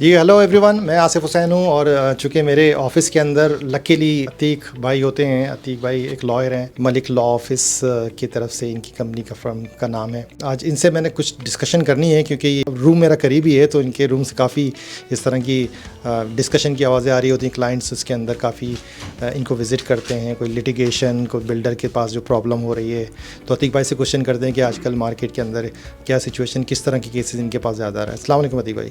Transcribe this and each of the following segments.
جی hello every one, میں آصف حسین ہوں اور چونکہ میرے آفس کے اندر لکیلی عتیق بھائی ہوتے ہیں. عتیق بھائی ایک لائر ہیں، ملک لا آفس کی طرف سے ان کی کمپنی کا فرم کا نام ہے. آج ان سے میں نے کچھ ڈسکشن کرنی ہے کیونکہ یہ روم میرا قریب ہی ہے، تو ان کے روم سے کافی اس طرح کی ڈسکشن کی آوازیں آ رہی ہوتی ہیں. کلائنٹس اس کے اندر کافی ان کو وزٹ کرتے ہیں، کوئی لٹیگیشن، کوئی بلڈر کے پاس جو پرابلم ہو رہی ہے. تو عتیق بھائی سے کوشچن کرتے ہیں کہ آج کل مارکیٹ کے اندر کیا سچویشن، کس طرح کے کیسز ان کے پاس زیادہ آ رہا ہے. السلام علیکم عتیق بھائی.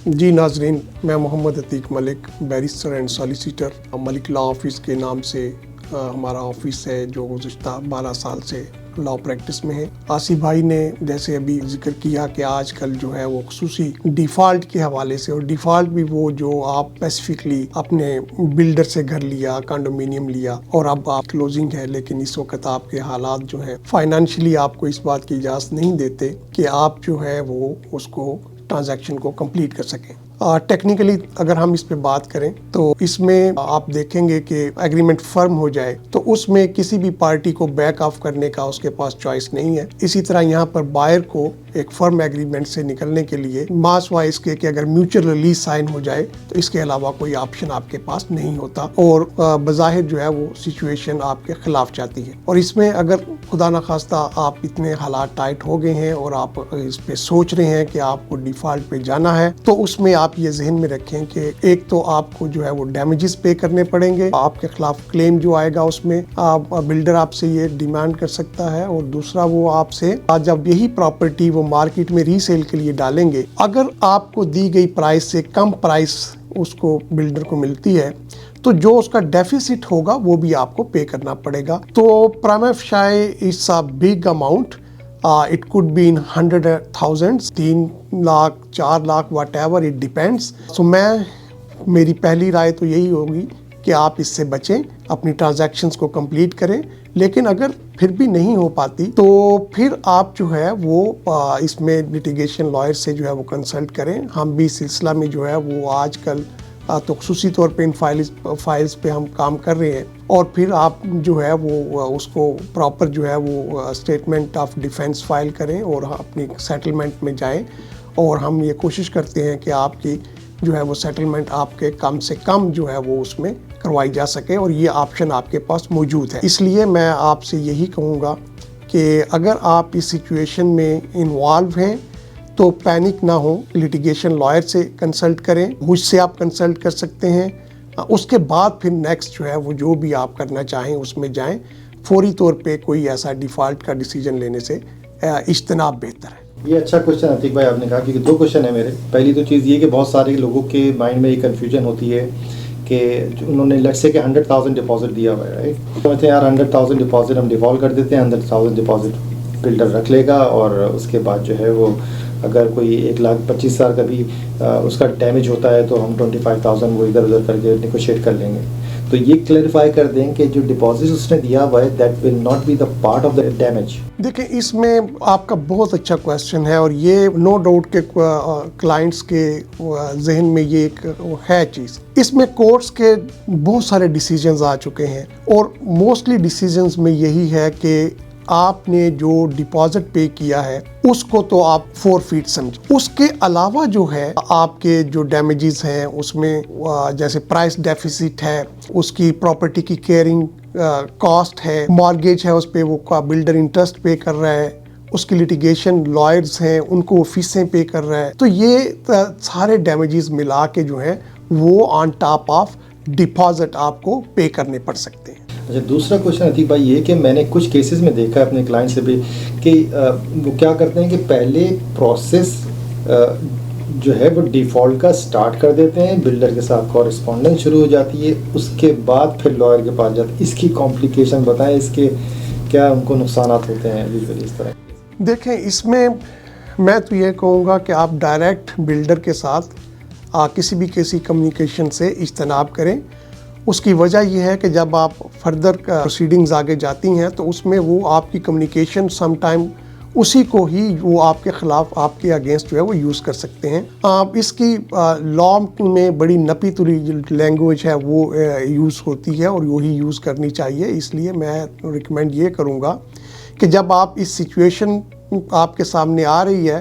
جی ناظرین، میں Muhammad Atiq Malik, barrister and solicitor, Malik law office کے نام سے ہمارا آفس ہے جو گزشتہ 12 سال سے لا پریکٹس میں ہے. آصف بھائی نے جیسے ابھی ذکر کیا کہ آج کل جو ہے وہ خصوصی ڈیفالٹ کے حوالے سے، اور ڈیفالٹ بھی وہ جو آپ اسپیسیفکلی اپنے بلڈر سے گھر لیا، کنڈومینیم لیا اور اب آپ کلوزنگ ہے، لیکن اس وقت آپ کے حالات جو ہیں فائنینشلی آپ کو اس بات کی اجازت نہیں دیتے کہ آپ جو ہے وہ اس کو ٹرانزیکشن کو کمپلیٹ کر سکیں. ٹیکنیکلی اگر ہم اس پہ بات کریں تو اس میں آپ دیکھیں گے کہ ایگریمنٹ فرم ہو جائے تو اس میں کسی بھی پارٹی کو بیک آف کرنے کا اس کے پاس چوائس نہیں ہے. اسی طرح یہاں پر بائر کو ایک فرم ایگریمنٹ سے نکلنے کے لیے ماس وائز کے کہ اگر میوچل ریلیز سائن ہو جائے تو اس کے علاوہ کوئی آپشن آپ کے پاس نہیں ہوتا، اور بظاہر جو ہے وہ سچویشن آپ کے خلاف جاتی ہے. اور اس میں اگر خدا نخواستہ آپ اتنے حالات ٹائٹ ہو گئے ہیں اور آپ اس پہ سوچ رہے ہیں کہ آپ کو ڈیفالٹ پہ جانا ہے، تو اس میں آپ یہ ذہن میں رکھیں کہ ایک تو آپ کو جو ہے وہ ڈیمیجز پے کرنے پڑیں گے، آپ کے خلاف کلیم جو آئے گا اس میں بلڈر آپ سے یہ ڈیمانڈ کر سکتا ہے، اور دوسرا وہ آپ سے جب یہی پراپرٹی وہ مارکیٹ میں ری سیل کے لیے ڈالیں گے، اگر آپ کو دی گئی پرائس سے کم پرائس اس کو بلڈر کو ملتی ہے تو جو اس کا ڈیفیسٹ ہوگا وہ بھی آپ کو پے کرنا پڑے گا. تو prime franchise it's a big amount. It could be in 100,000, 3 lakh 4 lakh whatever it depends. So میری پہلی رائے تو یہی ہوگی کہ آپ اس سے بچیں، اپنی ٹرانزیکشنز کو کمپلیٹ کریں. لیکن اگر پھر بھی نہیں ہو پاتی تو پھر آپ جو ہے وہ اس میں لٹیگیشن لائر سے جو ہے وہ کنسلٹ کریں. ہم بھی سلسلہ میں جو ہے وہ آج کل تو خصوصی طور پہ ان فائلز پہ ہم کام کر رہے ہیں، اور پھر آپ جو ہے وہ اس کو پراپر جو ہے وہ اسٹیٹمنٹ آف ڈیفینس فائل کریں اور اپنی سیٹلمنٹ میں جائیں. اور ہم یہ کوشش کرتے ہیں کہ آپ کی جو ہے وہ سیٹلمنٹ آپ کے کم سے کم جو ہے وہ اس میں کروائی جا سکے، اور یہ آپشن آپ کے پاس موجود ہے. اس لیے میں آپ سے یہی کہوں گا کہ اگر آپ اس سچویشن میں انوالو ہیں تو پینک نہ ہو، لٹیگیشن لائر سے کنسلٹ کریں، مجھ سے آپ کنسلٹ کر سکتے ہیں. اس کے بعد پھر نیکسٹ جو ہے وہ جو بھی آپ کرنا چاہیں اس میں جائیں. فوری طور پہ کوئی ایسا ڈیفالٹ کا ڈیسیجن لینے سے اجتناب بہتر ہے. یہ اچھا کوشچن عتیق بھائی آپ نے کہا، کیونکہ 2 کوشچن ہیں میرے. پہلی تو چیز یہ کہ بہت سارے لوگوں کے مائنڈ میں یہ کنفیوژن ہوتی ہے کہ انہوں نے لیٹس سے کہ 100,000 ڈپازٹ دیا ہوا ہے، رائٹ؟ کہتے ہیں یار 100,000 ڈپازٹ ہم ڈیفالٹ کر دیتے ہیں، 100,000 ڈپازٹ بلڈر رکھ لے گا، اور اس کے بعد جو ہے وہ اگر کوئی 1,25,000 کا بھی اس کا ڈیمیج ہوتا ہے تو ہم 25,000 وہ ادھر ادھر کر کے نیگوشیٹ کر لیں گے. تو یہ کلیریفائی کر دیں کہ جو ڈپازٹ اس نے دیا ہوا ہے that will not be the part of the damage. دیکھیں، اس میں آپ کا بہت اچھا کویسچن ہے، اور یہ نو ڈاؤٹ کہ کلائنٹس کے ذہن میں یہ ایک ہے چیز. اس میں کورٹس کے بہت سارے ڈیسیجنز آ چکے ہیں، اور موسٹلی ڈیسیجنز میں یہی ہے کہ آپ نے جو ڈپازٹ پے کیا ہے اس کو تو آپ فورفیٹ سمجھیں. اس کے علاوہ جو ہے آپ کے جو ڈیمیجز ہیں اس میں جیسے پرائس ڈیفیسٹ ہے، اس کی پراپرٹی کی کیئرنگ کاسٹ ہے، مارگیج ہے اس پہ وہ بلڈر انٹرسٹ پے کر رہا ہے، اس کی لٹیگیشن لائرز ہیں ان کو فیسیں پے کر رہا ہے. تو یہ سارے ڈیمیجز ملا کے جو ہیں وہ آن ٹاپ آف ڈپازٹ آپ کو پے کرنے پڑ سکتے ہیں. اچھا، دوسرا کوشچن عتیق بھائی یہ کہ میں نے کچھ کیسز میں دیکھا ہے اپنے کلائنٹ سے بھی کہ وہ کیا کرتے ہیں کہ پہلے پروسیس جو ہے وہ ڈیفالٹ کا سٹارٹ کر دیتے ہیں، بلڈر کے ساتھ کورسپونڈنس شروع ہو جاتی ہے، اس کے بعد پھر لائر کے پاس جاتے ہیں. اس کی کمپلیکیشن بتائیں، اس کے کیا ان کو نقصانات ہوتے ہیں یوزولی اس طرح؟ دیکھیں، اس میں میں تو یہ کہوں گا کہ آپ ڈائریکٹ بلڈر کے ساتھ کسی کمیونیکیشن سے اجتناب کریں. اس کی وجہ یہ ہے کہ جب آپ فردر پروسیڈنگز آگے جاتی ہیں تو اس میں وہ آپ کی کمیونیکیشن سم ٹائم اسی کو ہی وہ آپ کے خلاف، آپ کے اگینسٹ جو ہے وہ یوز کر سکتے ہیں. اس کی لا میں بڑی نپی تلی لینگویج ہے وہ یوز ہوتی ہے، اور وہی یوز کرنی چاہیے. اس لیے میں ریکمینڈ یہ کروں گا کہ جب آپ اس سچویشن آپ کے سامنے آ رہی ہے